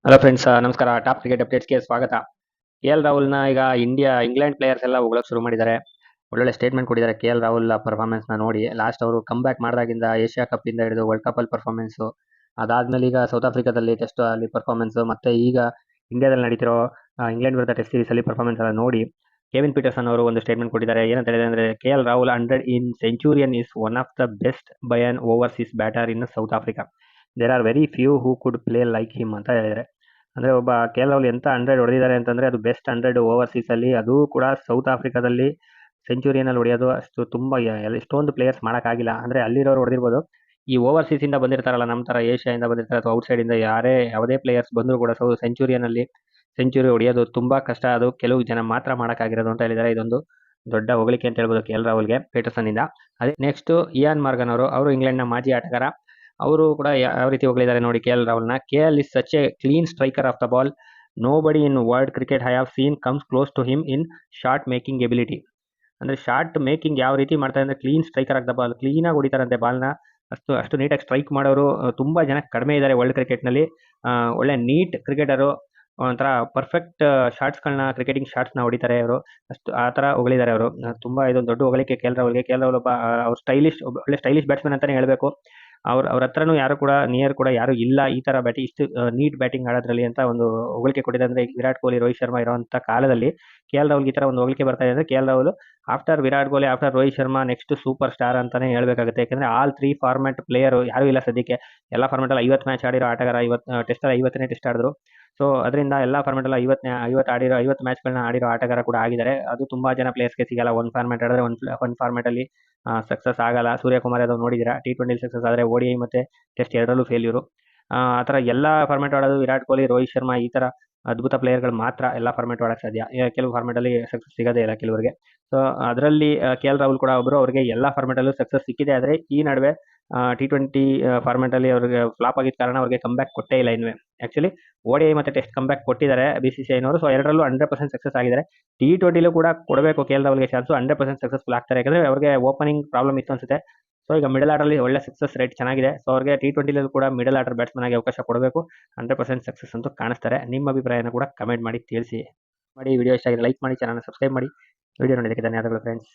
Hello friends, ನಮಸ್ಕಾರ. Top cricket ಅಪ್ಡೇಟ್ಸ್ಗೆ ಸ್ವಾಗತ. KL. ರಾಹುಲ್‌ನ ಈಗ ಇಂಗ್ಲೆಂಡ್ ಪ್ಲೇಯರ್ಸ್ ಎಲ್ಲ ಹೊಗಳಕ್ಕೆ ಶುರು ಮಾಡಿದ್ದಾರೆ. ಒಳ್ಳೊಳ್ಳೆ ಸ್ಟೇಟ್ಮೆಂಟ್ ಕೊಟ್ಟಿದ್ದಾರೆ ಕೆ.ಎಲ್. ರಾಹುಲ್ ಪರ್ಫಾರ್ಮೆನ್ಸ್‌ನ ನೋಡಿ. ಲಾಸ್ಟ್ ಅವರು ಕಮ್‌ಬ್ಯಾಕ್ ಮಾಡಿದಾಗಿಂದ ಏಷ್ಯಾ ಕಪ್ಪಿಂದ ಹಿಡಿದು ವರ್ಲ್ಡ್ ಕಪ್ಪಲ್ಲಿ ಪರ್ಫಾರ್ಮೆನ್ಸು, ಅದಾದ್ಮೇಲೆ ಈಗ ಸೌತ್ ಆಫ್ರಿಕಾದಲ್ಲಿ ಟೆಸ್ಟ್ ಅಲ್ಲಿ ಪರ್ಫಾರ್ಮೆನ್ಸು, ಮತ್ತೆ ಈಗ ಇಂಡಿಯಾದಲ್ಲಿ ನಡೀತಿರೋ ಇಂಗ್ಲೆಂಡ್ ವಿರುದ್ಧ ಟೆಸ್ಟ್ ಸೀರೀಸಲ್ಲಿ ಪರ್ಫಾರ್ಮೆನ್ಸ್ ಎಲ್ಲ ನೋಡಿ ಕೆವಿನ್ ಪೀಟರ್ಸನ್ ಅವರು ಒಂದು ಸ್ಟೇಟ್ಮೆಂಟ್ ಕೊಟ್ಟಿದ್ದಾರೆ. ಏನಂತ ಹೇಳಿದ್ರೆ ಅಂದರೆ, K L. Rahul 100 in Centurion is one of the best by an overseas batter in South Africa. There are very few who could play like him ಅಂತ ಹೇಳಿದ್ದಾರೆ. ಅಂದ್ರೆ ಒಬ್ಬ ಕೆ.ಎಲ್. ರಾಹುಲ್ ಎಂತ 100 ಹೊಡೆದಿದ್ದಾರೆ ಅಂತಂದ್ರೆ ಅದು ಬೆಸ್ಟ್ 100 ಓವರ್ಸೀಸ್ ಅಲ್ಲಿ, ಅದು ಕೂಡ ಸೌತ್ ಆಫ್ರಿಕಾದಲ್ಲಿ ಸೆಂಚುರಿಯನ್ ಹೊಡೆಯೋದು ಅಷ್ಟು ತುಂಬಾ ಎಷ್ಟೊಂದು ಪ್ಲೇಯರ್ಸ್ ಮಾಡೋಕ್ಕಾಗಿಲ್ಲ. ಅಂದ್ರೆ ಅಲ್ಲಿರೋರು ಹೊಡೆದಿರ್ಬೋದು. ಈ ಓವರ್ಸೀಸ್ ಇಂದ ಬಂದಿರ್ತಾರಲ್ಲ, ನಮ್ಮ ತರ ಏಷ್ಯಾದಿಂದ ಬಂದಿರ್ತಾರೆ ಅಥವಾ ಔಟ್ಸೈಡ್ ಇಂದ ಯಾವುದೇ ಪ್ಲೇಯರ್ಸ್ ಬಂದರೂ ಕೂಡ ಸೆಂಚುರಿಯನ್ ಅಲ್ಲಿ ಸೆಂಚುರಿ ಹೊಡೆಯೋದು ತುಂಬಾ ಕಷ್ಟ. ಅದು ಕೆಲವು ಜನ ಮಾತ್ರ ಮಾಡೋಕ್ಕಾಗಿರೋದು ಅಂತ ಹೇಳಿದ್ದಾರೆ. ಇದೊಂದು ದೊಡ್ಡ ಹೊಗಳಿಕೆ ಅಂತ ಹೇಳ್ಬೋದು ಕೆ.ಎಲ್. ರಾಹುಲ್ಗೆ ಪೀಟರ್ಸನ್ ಇಂದ. ಅದೇ ನೆಕ್ಸ್ಟ್ ಇಯಾನ್ ಮಾರ್ಗನ್ ಅವರು ಇಂಗ್ಲೆಂಡ್ನ ಮಾಜಿ ಆಟಗಾರ. ಅವರು ಕೂಡ ಯಾವ ರೀತಿ ಹೊಗಳಿದ್ದಾರೆ ನೋಡಿ ಕೆ.ಎಲ್. ರಾಹುಲ್‌ನ. KL. Is such a clean striker of the ball. Nobody in world cricket I have seen comes close to him in shot making ability. ಅಂದ್ರೆ ಶಾಟ್ ಮೇಕಿಂಗ್ ಯಾವ ರೀತಿ ಮಾಡ್ತಾರೆ ಅಂದ್ರೆ, clean striker of the ball, ಕ್ಲೀನಾಗಿ ಹೊಡಿತಾರಂತೆ ಬಾಲ್ನ. ಅಷ್ಟು ನೀಟಾಗಿ strike ಮಾಡೋರು ತುಂಬಾ ಜನ ಕಡಿಮೆ ಇದ್ದಾರೆ ವರ್ಲ್ಡ್ ಕ್ರಿಕೆಟ್ನಲ್ಲಿ. ಒಳ್ಳೆ ನೀಟ್ ಕ್ರಿಕೆಟರು, ಒಂಥರ ಪರ್ಫೆಕ್ಟ್ ಶಾಟ್ಸ್ಗಳನ್ನ, ಕ್ರಿಕೆಟಿಂಗ್ ಶಾಟ್ಸ್ನ ಹೊಡಿತಾರೆ ಅವರು. ಅಷ್ಟು ಆ ಥರ ಹೊಗಳಿದ್ದಾರೆ ಅವರು. ತುಂಬಾ ಇದೊಂದು ದೊಡ್ಡ ಹೊಗಳಿಕೆ ಕೆ.ಎಲ್. ರಾಹುಲ್‌ಗೆ. ಕೆ.ಎಲ್. ರಾಹುಲ್ ಒಬ್ಬ ಅವ್ರು ಒಳ್ಳೆ ಸ್ಟೈಲಿಶ್ ಬ್ಯಾಟ್ಸ್ಮನ್ ಅಂತಾನೆ ಹೇಳ್ಬೇಕು. ಅವ್ರ ಹತ್ರನೂ ಯಾರು ಕೂಡ ನಿಯರ್ ಕೂಡ ಯಾರು ಇಲ್ಲ ಈ ತರ ಇಷ್ಟು ನೀಟ್ ಬ್ಯಾಟಿಂಗ್ ಆಡೋದ್ರಲ್ಲಿ ಅಂತ ಒಂದು ಹೊಗಳಿಕೆ ಕೊಟ್ಟಿದೆ. ಅಂದ್ರೆ ಈಗ ವಿರಾಟ್ ಕೊಹ್ಲಿ, ರೋಹಿತ್ ಶರ್ಮಾ ಇರುವಂತ ಕಾಲದಲ್ಲಿ ಕೆ.ಎಲ್. ರಾಹುಲ್ ಈ ತರ ಒಂದು ಹೊಗಳಿಕೆ ಬರ್ತಾ ಇದೆ ಅಂದ್ರೆ, KL. Rahul after Virat Kohli, after Rohit Sharma next super star ಅಂತಾನೆ ಹೇಳ್ಬೇಕಾಗುತ್ತೆ. ಯಾಕಂದ್ರೆ ಆಲ್ ತ್ರೀ ಫಾರ್ಮ್ಯಾಟ್ ಪ್ಲೇಯರ್ ಯಾರು ಇಲ್ಲ ಸದ್ಯಕ್ಕೆ. ಎಲ್ಲ ಫಾರ್ಮ್ಯಾಟ್ ಅಲ್ಲಿ 50 ಮ್ಯಾಚ್ ಆಡಿರೋ ಆಟಗಾರ. ಟೆಸ್ಟ್ ಅಲ್ಲಿ 50ನೇ ಟೆಸ್ಟ್ ಆಡಿದ್ರು. ಸೊ ಅದರಿಂದ ಎಲ್ಲ ಫಾರ್ಮ್ಯಾಟ್ ಅಲ್ಲಿ 50 ಮ್ಯಾಚ್ಗಳನ್ನ ಆಡಿರೋ ಆಟಗಾರ ಕೂಡ ಆಗಿದ್ದಾರೆ. ಅದು ತುಂಬಾ ಜನ ಪ್ಲೇಯರ್ಸ್ಗೆ ಸಿಗಲ್ಲ. ಒಂದು ಫಾರ್ಮ್ಯಾಟ್ ಆಡಿದ್ರೆ ಒಂದು ಫಾರ್ಮ್ಯಾಟ್ ಅಲ್ಲಿ ಸಕ್ಸಸ್ ಆಗಲ್ಲ. ಸೂರ್ಯಕುಮಾರ್ ಯಾದವ್ ನೋಡಿದಿರಾ, T20 ಸಕ್ಸಸ್ ಆದರೆ ODI ಮತ್ತೆ ಟೆಸ್ಟ್ ಎರಡರಲ್ಲೂ ಫೇಲ್ಯೂರು. ಆ ಥರ ಎಲ್ಲ ಫಾರ್ಮ್ಯಾಟ್ ಆಡೋದು ವಿರಾಟ್ ಕೊಹ್ಲಿ, ರೋಹಿತ್ ಶರ್ಮಾ ಈ ಥರ ಅದ್ಭುತ ಪ್ಲೇಯರ್ಗಳು ಮಾತ್ರ ಎಲ್ಲ ಫಾರ್ಮ್ಯಾಟ್ ಆಡಕ್ಕೆ ಸಾಧ್ಯ. ಕೆಲವು ಫಾರ್ಮ್ಯಾಟ್ ಅಲ್ಲಿ ಸಕ್ಸಸ್ ಸಿಗೋದೇ ಇಲ್ಲ ಕೆಲವರಿಗೆ. ಸೊ ಅದರಲ್ಲಿ ಕೆ.ಎಲ್. ರಾಹುಲ್ ಕೂಡ ಒಬ್ಬರು. ಅವರಿಗೆ ಎಲ್ಲ ಫಾರ್ಮ್ಯಾಟ್ ಅಲ್ಲೂ ಸಕ್ಸಸ್ ಸಿಕ್ಕಿದೆ. ಆದರೆ ಈ ನಡುವೆ T20 ಫಾರ್ಮ್ಯಾಟ್ ಅಲ್ಲಿ ಅವ್ರಿಗೆ ಫ್ಲಾಪ್ ಆಗಿದ್ದ ಕಾರಣ ಅವ್ರಿಗೆ ಕಮ್‌ಬ್ಯಾಕ್ ಕೊಟ್ಟೇ ಇಲ್ಲ ಇನ್ನು. ಆಕ್ಚುಲಿ ODI ಮತ್ತೆ ಟೆಸ್ಟ್ ಕಮ್‌ಬ್ಯಾಕ್ ಕೊಟ್ಟಿದ್ದಾರೆ BCCIನವರು. ಸೊ ಎರಡರಲ್ಲೂ 100% ಸಕ್ಸಸ್ ಆಗಿದ್ದಾರೆ. T20ಲೂ ಕೂಡ ಕೊಡಬೇಕು ಕೆ.ಎಲ್. ರಾಹುಲ್‌ಗೆ ಚಾನ್ಸು. 100% ಸಕ್ಸಸ್‌ಫುಲ್ ಆಗ್ತಾರೆ. ಯಾಕಂದ್ರೆ ಅವ್ರಿಗೆ ಓಪನಿಂಗ್ ಪ್ರಾಬ್ಲಮ್ ಇತ್ತು ಅನ್ಸುತ್ತೆ. ಸೊ ಈಗ ಮಿಡಲ್ ಆರ್ಡರ್ ಅಲ್ಲಿ ಒಳ್ಳೆ ಸಕ್ಸಸ್ ರೇಟ್ ಚೆನ್ನಾಗಿದೆ. ಸೊ ಅವ್ರಿಗೆ T20ಲೂ ಕೂಡ ಮಿಡಲ್ ಆರ್ಡರ್ ಬ್ಯಾಟ್ಸ್ಮನ್ ಆಗಿ ಅವಕಾಶ ಕೊಡಬೇಕು. 100% ಸಕ್ಸಸ್ ಅಂತೂ ಕಾಣಿಸ್ತಾರೆ. ನಿಮ್ಮ ಅಭಿಪ್ರಾಯನ ಕೂಡ ಕಮೆಂಟ್ ಮಾಡಿ ತಿಳಿಸಿ. ವಿಡಿಯೋ ಇಷ್ಟ ಆಗಿದೆ ಲೈಕ್ ಮಾಡಿ, ಚಾನಲ್‌ನ ಸಬ್ಸ್ಕ್ರೈಬ್ ಮಾಡಿ. ವಿಡಿಯೋ ನೋಡಿದ್ದಕ್ಕೆ ಧನ್ಯವಾದಗಳು ಫ್ರೆಂಡ್ಸ್.